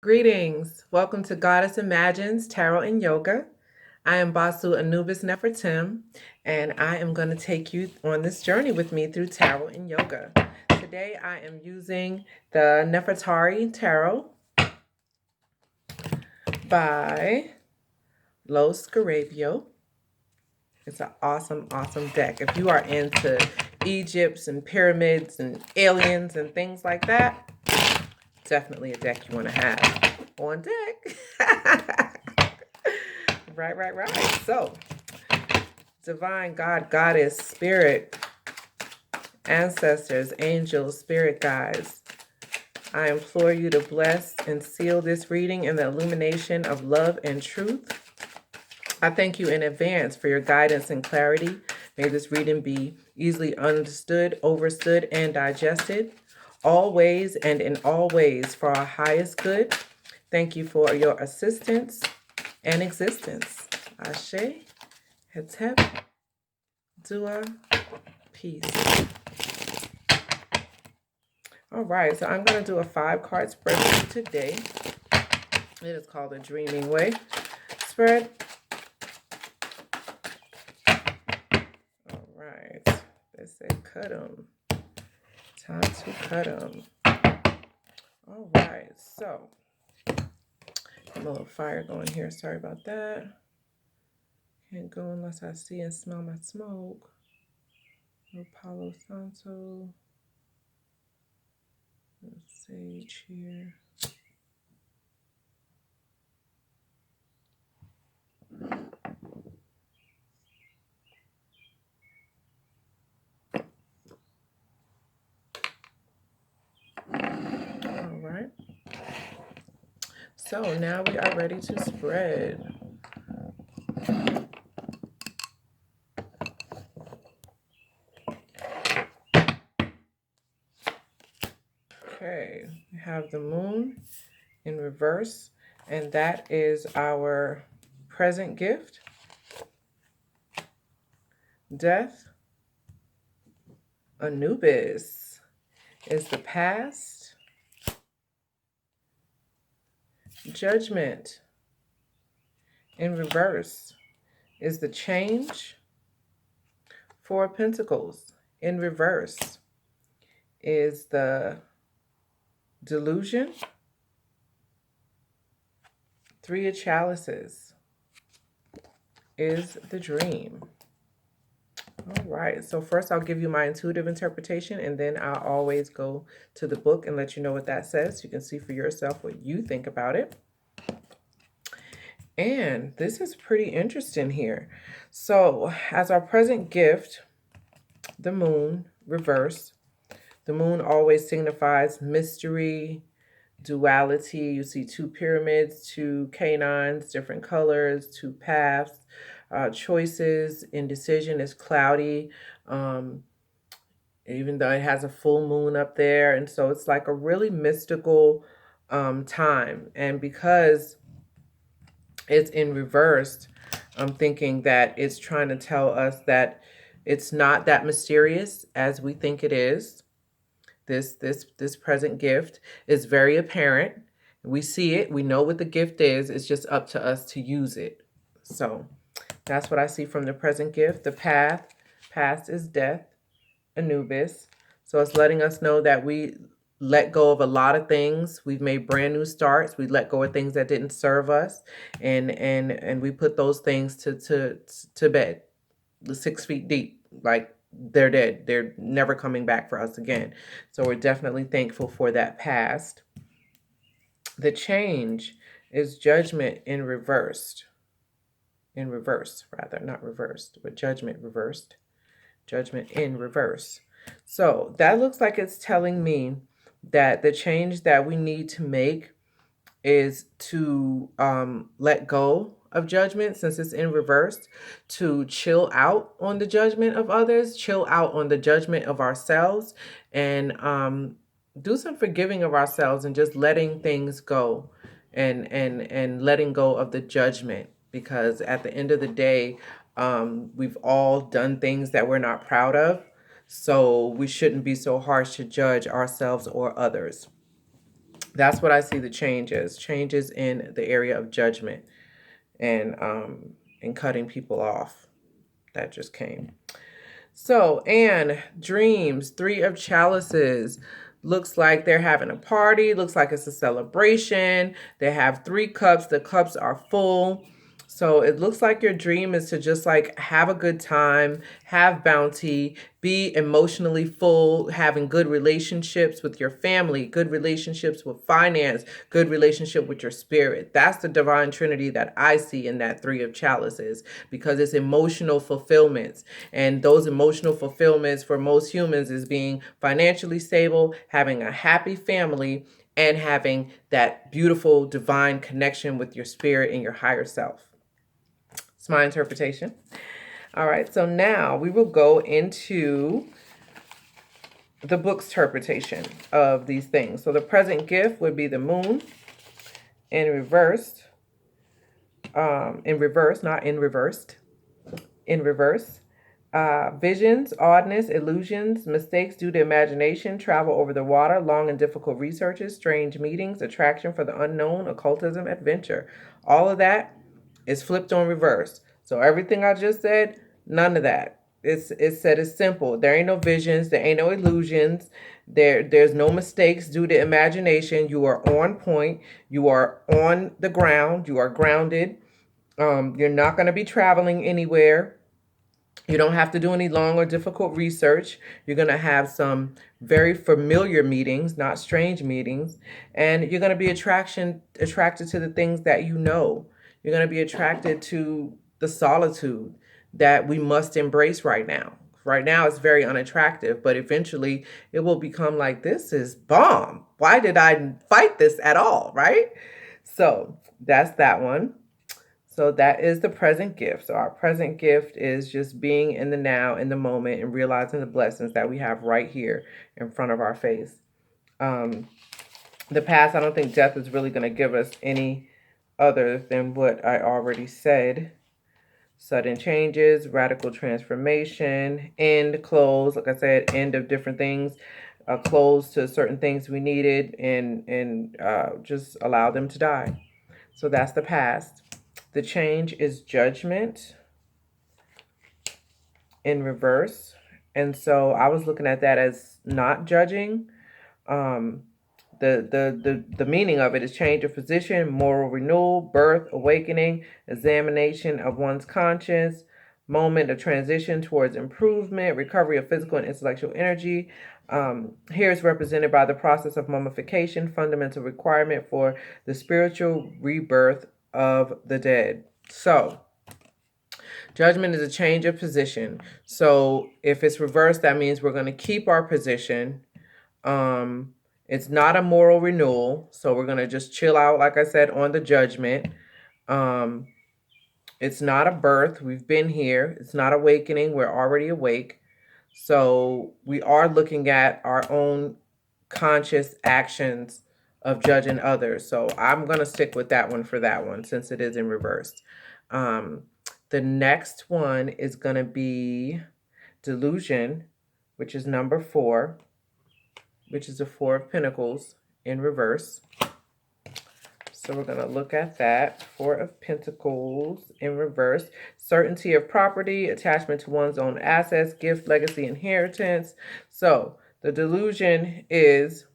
Greetings. Welcome to Goddess Imagines Tarot and Yoga. I am Basu Anubis Nefertim, and I am going to take you on this journey with me through tarot and yoga. Today I am using the Nefertari Tarot by Los Scarabio. It's an awesome, awesome deck. If you are into Egypts and pyramids and aliens and things like that, definitely a deck you want to have on deck. Right. So, divine God, goddess, spirit, ancestors, angels, spirit guides, I implore you to bless and seal this reading in the illumination of love and truth. I thank you in advance for your guidance and clarity. May this reading be easily understood, overstood, and digested, always and in all ways for our highest good. Thank you for your assistance and existence. Ashe, Hetep, Dua, peace. All right, so I'm going to do a 5-card spread for you today. It is called the Dreaming Way spread. All right, they say cut them. Time to cut them. All right, so a little fire going here. Sorry about that. Can't go unless I see and smell my smoke. No Palo Santo. Sage here. All right. So now we are ready to spread. Okay, we have the moon in reverse, and that is our present gift. Death, Anubis, is the past. Judgment in reverse is the change. 4 of Pentacles in reverse is the delusion. 3 of Chalices is the dream. All right, so first I'll give you my intuitive interpretation, and then I'll always go to the book and let you know what that says. You can see for yourself what you think about it. And this is pretty interesting here. So as our present gift, the moon reverse. The moon always signifies mystery, duality. You see 2 pyramids, 2 canines, different colors, 2 paths, choices. Indecision is cloudy, even though it has a full moon up there. And so it's like a really mystical time. And because it's in reverse, I'm thinking that it's trying to tell us that it's not that mysterious as we think it is. This present gift is very apparent. We see it. We know what the gift is. It's just up to us to use it. So that's what I see from the present gift. The past is death, Anubis. So it's letting us know that we let go of a lot of things. We've made brand new starts. We let go of things that didn't serve us, and we put those things to bed, the 6 feet deep, like they're dead. They're never coming back for us again. So we're definitely thankful for that past. The change is judgment in reversed. In reverse, rather, not reversed, but judgment reversed. Judgment in reverse. So that looks like it's telling me that the change that we need to make is to let go of judgment, since it's in reverse, to chill out on the judgment of others, chill out on the judgment of ourselves, and do some forgiving of ourselves and just letting things go, and letting go of the judgment, because at the end of the day, we've all done things that we're not proud of. So we shouldn't be so harsh to judge ourselves or others. That's what I see the changes. Changes in the area of judgment and cutting people off. That just came. So, and dreams, three of chalices. Looks like they're having a party. Looks like it's a celebration. They have three cups. The cups are full. So it looks like your dream is to just like have a good time, have bounty, be emotionally full, having good relationships with your family, good relationships with finance, good relationship with your spirit. That's the divine trinity that I see in that three of chalices, because it's emotional fulfillments. And those emotional fulfillments for most humans is being financially stable, having a happy family, and having that beautiful divine connection with your spirit and your higher self. It's my interpretation. All right, so now we will go into the book's interpretation of these things. So the present gift would be the moon in reversed, in reverse, not in reversed, in reverse. Visions, oddness, illusions, mistakes due to imagination, travel over the water, long and difficult researches, strange meetings, attraction for the unknown, occultism, adventure. All of that is flipped on reverse. So everything I just said, none of that. It's said it's simple. There ain't no visions, there ain't no illusions, there's no mistakes due to imagination. You are on point, you are on the ground, you are grounded. You're not going to be traveling anywhere. You don't have to do any long or difficult research. You're going to have some very familiar meetings, not strange meetings, and you're going to be attracted to the things that you know. You're going to be attracted to the solitude that we must embrace right now. Right now it's very unattractive, but eventually it will become like, this is bomb. Why did I fight this at all, right? So, that's that one. So that is the present gift. So our present gift is just being in the now, in the moment, and realizing the blessings that we have right here in front of our face. The past, I don't think death is really going to give us any other than what I already said. Sudden changes, radical transformation, end, close. Like I said, end of different things, close to certain things we needed, and just allow them to die. So that's the past. The change is judgment in reverse. And so I was looking at that as not judging. Um, the meaning of it is change of position, moral renewal, birth, awakening, examination of one's conscience, moment of transition towards improvement, recovery of physical and intellectual energy. Here is represented by the process of mummification, fundamental requirement for the spiritual rebirth of the dead. So, judgment is a change of position. So, if it's reversed, that means we're going to keep our position. It's not a moral renewal, so we're going to just chill out, like I said, on the judgment. It's not a birth. We've been here. It's not awakening. We're already awake. So we are looking at our own conscious actions of judging others. So I'm going to stick with that one for that one since it is in reverse. The next one is going to be delusion, which is number 4, which is the 4 of Pentacles in reverse. So we're going to look at that. 4 of Pentacles in reverse. Certainty of property, attachment to one's own assets, gift, legacy, inheritance. So the delusion is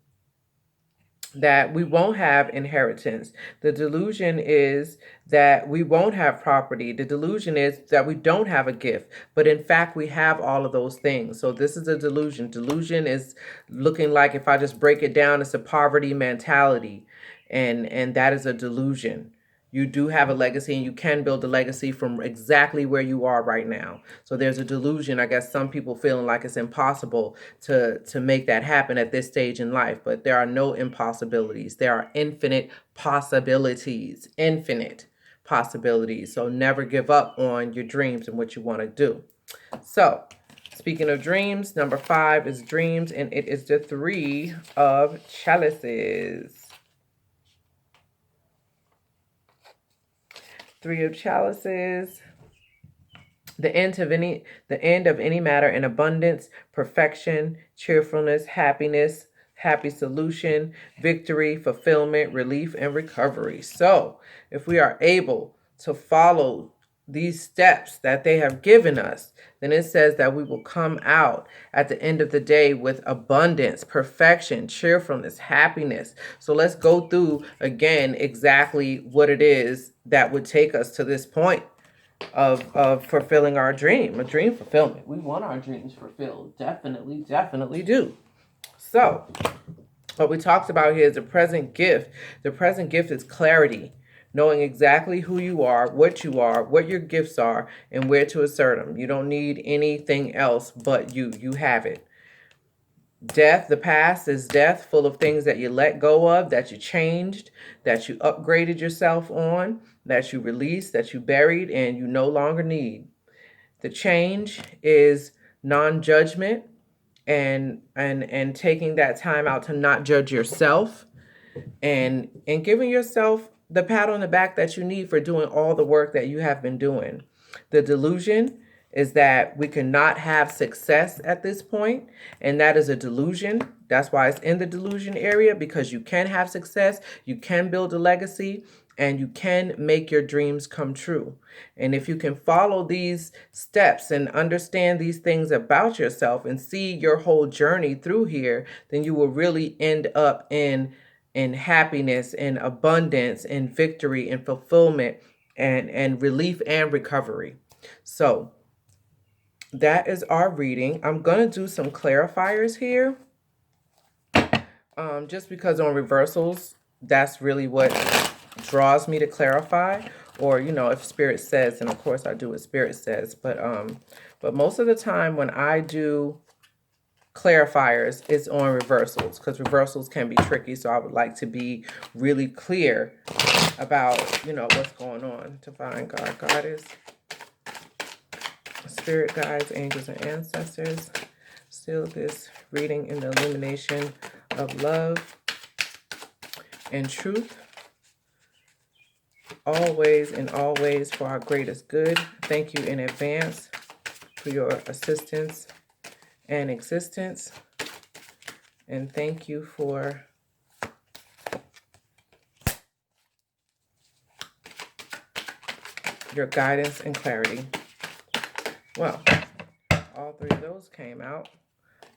that we won't have inheritance. The delusion is that we won't have property. The delusion is that we don't have a gift. But in fact, we have all of those things. So this is a delusion. Delusion is looking like, if I just break it down, it's a poverty mentality. And that is a delusion. You do have a legacy, and you can build a legacy from exactly where you are right now. So there's a delusion. I guess some people feeling like it's impossible to make that happen at this stage in life, but there are no impossibilities. There are infinite possibilities, infinite possibilities. So never give up on your dreams and what you want to do. So speaking of dreams, number 5 is dreams, and it is the 3 of chalices. 3 of chalices. The end of any matter in abundance, perfection, cheerfulness, happiness, happy solution, victory, fulfillment, relief, and recovery. So if we are able to follow these steps that they have given us, then it says that we will come out at the end of the day with abundance, perfection, cheerfulness, happiness. So let's go through again exactly what it is that would take us to this point of fulfilling our dream, a dream fulfillment. We want our dreams fulfilled. Definitely do. So what we talked about here is the present gift. The present gift is clarity, knowing exactly who you are, what your gifts are, and where to assert them. You don't need anything else but you. You have it. Death, the past is death, full of things that you let go of, that you changed, that you upgraded yourself on, that you released, that you buried, and you no longer need. The change is non-judgment and taking that time out to not judge yourself and giving yourself the pat on the back that you need for doing all the work that you have been doing. The delusion is that we cannot have success at this point, and that is a delusion. That's why it's in the delusion area, because you can have success, you can build a legacy, and you can make your dreams come true. And if you can follow these steps and understand these things about yourself and see your whole journey through here, then you will really end up in happiness and abundance and victory and fulfillment and relief and recovery. So that is our reading. I'm going to do some clarifiers here, just because on reversals, that's really what draws me to clarify. Or, if Spirit says, and of course I do what Spirit says. But most of the time when I do clarifiers, it's on reversals, because reversals can be tricky. So I would like to be really clear about, what's going on. Divine God, Goddess, Spirit guides, angels, and ancestors, seal this reading in the illumination of love and truth, always and always for our greatest good. Thank you in advance for your assistance and existence. And thank you for your guidance and clarity. Well, all three of those came out.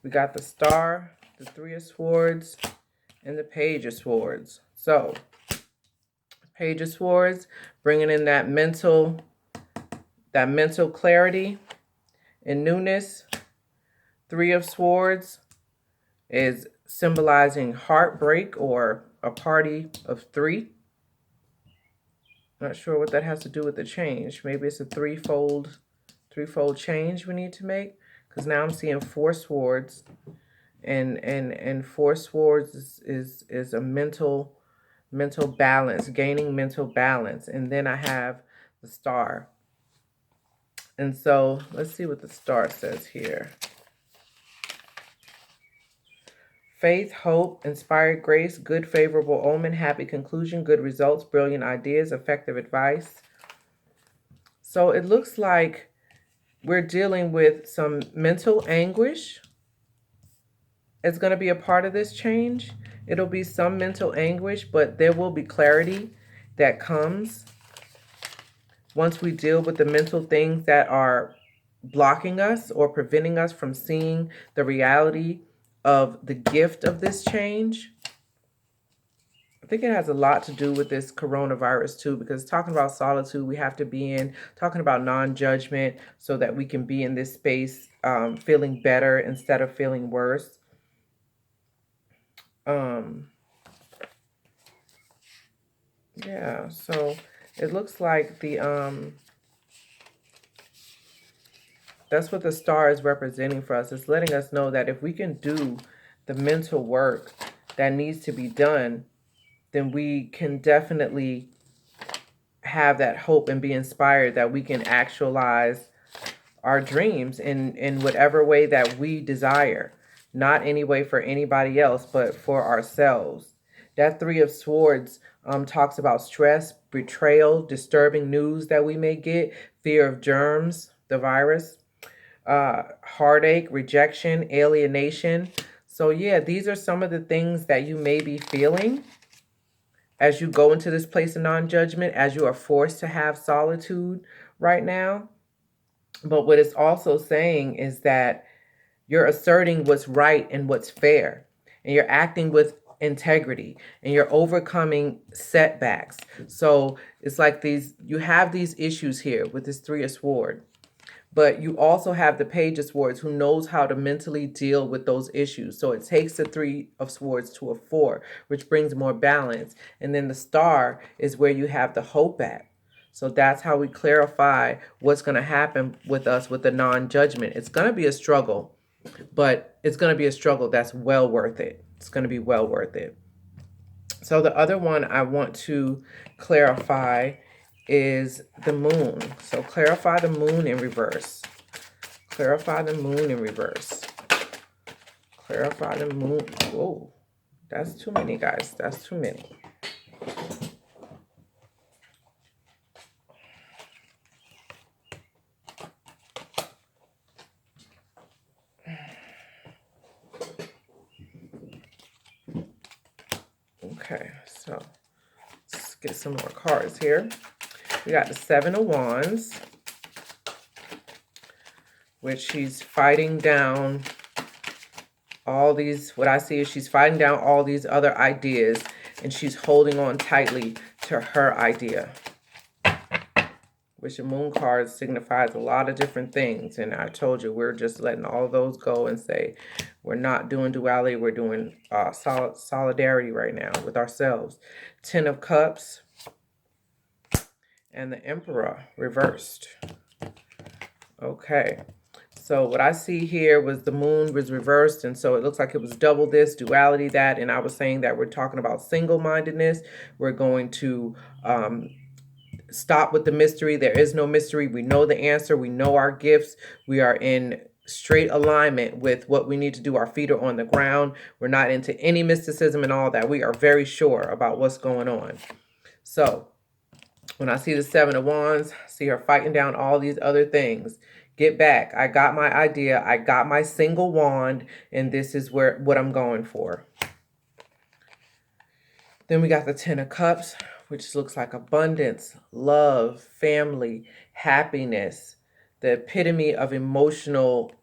We got the Star, the Three of Swords, and the Page of Swords. So, Page of Swords, bringing in that mental clarity and newness. Three of Swords is symbolizing heartbreak or a party of three. Not sure what that has to do with the change. Maybe it's a threefold change we need to make, because now I'm seeing Four Swords, and Four Swords is a mental balance, gaining mental balance. And then I have the Star. And so let's see what the Star says here. Faith, hope, inspired grace, good favorable omen, happy conclusion, good results, brilliant ideas, effective advice. So it looks like we're dealing with some mental anguish. It's going to be a part of this change. It'll be some mental anguish, but there will be clarity that comes once we deal with the mental things that are blocking us or preventing us from seeing the reality of the gift of this change. I think it has a lot to do with this coronavirus too, because talking about solitude, we have to be in, talking about non-judgment so that we can be in this space feeling better instead of feeling worse. Yeah, so it looks like that's what the Star is representing for us. It's letting us know that if we can do the mental work that needs to be done, then we can definitely have that hope and be inspired that we can actualize our dreams in whatever way that we desire. Not any way for anybody else, but for ourselves. That Three of Swords talks about stress, betrayal, disturbing news that we may get, fear of germs, the virus, heartache, rejection, alienation. So yeah, these are some of the things that you may be feeling as you go into this place of non-judgment, as you are forced to have solitude right now. But what it's also saying is that you're asserting what's right and what's fair, and you're acting with integrity, and you're overcoming setbacks. So it's like you have these issues here with this Three of Swords, but you also have the Page of Swords who knows how to mentally deal with those issues. So it takes the Three of Swords to a 4, which brings more balance. And then the Star is where you have the hope at. So that's how we clarify what's going to happen with us with the non-judgment. It's going to be a struggle, but it's going to be a struggle that's well worth it. It's going to be well worth it. So the other one I want to clarify is the moon. So clarify the moon in reverse. Clarify the moon in reverse. Clarify the moon. Whoa, that's too many, guys. That's too many. Okay, so let's get some more cards here. We got the Seven of Wands, which she's fighting down all these, what I see is she's fighting down all these other ideas, and she's holding on tightly to her idea, which the moon card signifies a lot of different things. And I told you, we're just letting all those go and say, we're not doing duality, we're doing solidarity right now with ourselves. 10 of Cups and the Emperor reversed. Okay. So what I see here was the moon was reversed, and so it looks like it was double this, duality that, and I was saying that we're talking about single-mindedness. We're going to stop with the mystery. There is no mystery. We know the answer. We know our gifts. We are in straight alignment with what we need to do. Our feet are on the ground. We're not into any mysticism and all that. We are very sure about what's going on. So when I see the Seven of Wands, I see her fighting down all these other things. Get back. I got my idea. I got my single wand, and this is what I'm going for. Then we got the 10 of Cups, which looks like abundance, love, family, happiness, the epitome of emotional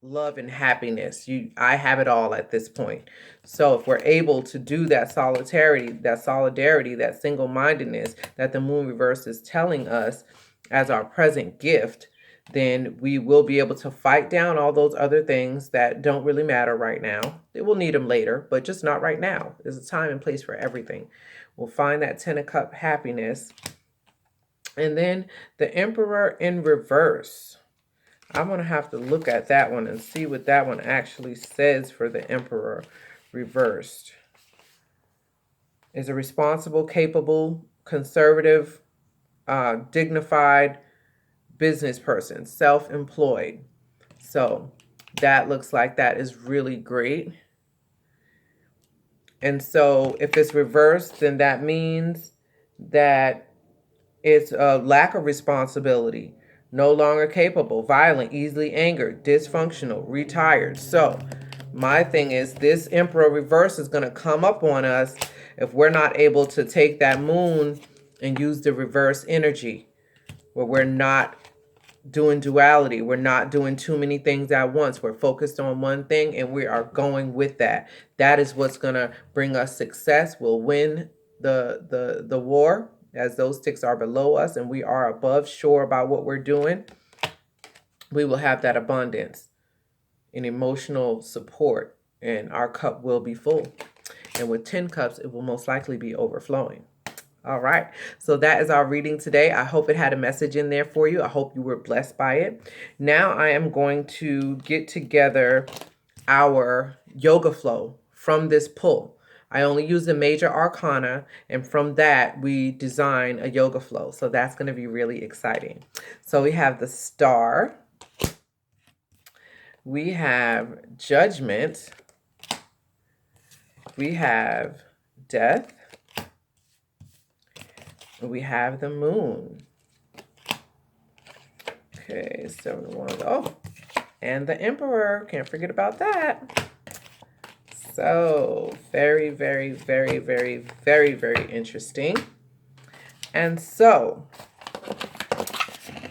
love and happiness. I have it all at this point. So if we're able to do that solidarity, that single-mindedness that the moon reverse is telling us as our present gift, then we will be able to fight down all those other things that don't really matter right now. We'll need them later, but just not right now. There's a time and place for everything. We'll find that 10 of Cup happiness. And then the Emperor in reverse. I'm going to have to look at that one and see what that one actually says for the Emperor reversed. Is a responsible, capable, conservative, dignified business person, self-employed. So that looks like that is really great. And so if it's reversed, then that means that it's a lack of responsibility, no longer capable, violent, easily angered, dysfunctional, retired. So my thing is, this Emperor reverse is going to come up on us if we're not able to take that moon and use the reverse energy, where we're not doing duality. We're not doing too many things at once. We're focused on one thing, and we are going with that. That is what's going to bring us success. We'll win the war, as those sticks are below us and we are above, sure about what we're doing. We will have that abundance and emotional support, and our cup will be full. And with 10 cups, it will most likely be overflowing. All right, so that is our reading today. I hope it had a message in there for you. I hope you were blessed by it. Now I am going to get together our yoga flow from this pull. I only use the major arcana, and from that we design a yoga flow. So that's going to be really exciting. So we have the Star. We have Judgment. We have Death. We have the Moon. Okay, 7 of Wands. Oh, and the Emperor. Can't forget about that. So very, very, very, very, very, very interesting. And so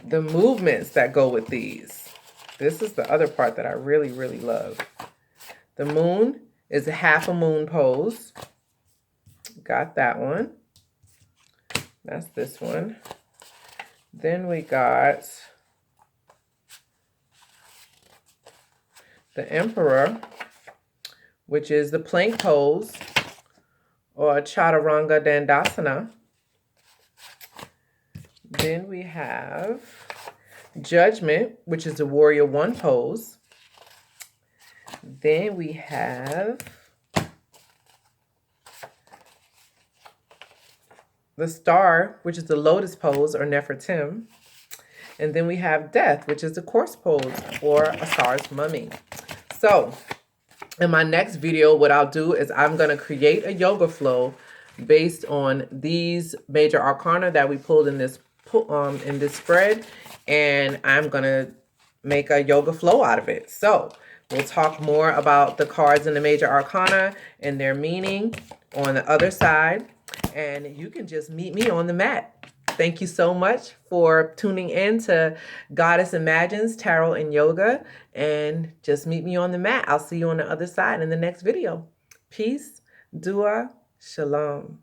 the movements that go with these. This is the other part that I really, really love. The moon is a half a moon pose. Got that one. That's this one. Then we got the Emperor, which is the plank pose, or Chaturanga Dandasana. Then we have Judgment, which is the Warrior One pose. Then we have the Star, which is the Lotus pose, or Nefertari. And then we have Death, which is the Corpse pose, or Asar's Mummy. So in my next video, what I'll do is I'm going to create a yoga flow based on these major arcana that we pulled in this spread, and I'm going to make a yoga flow out of it. So we'll talk more about the cards in the major arcana and their meaning on the other side, and you can just meet me on the mat. Thank you so much for tuning in to Goddess Imagines Tarot and Yoga, and just meet me on the mat. I'll see you on the other side in the next video. Peace, dua, shalom.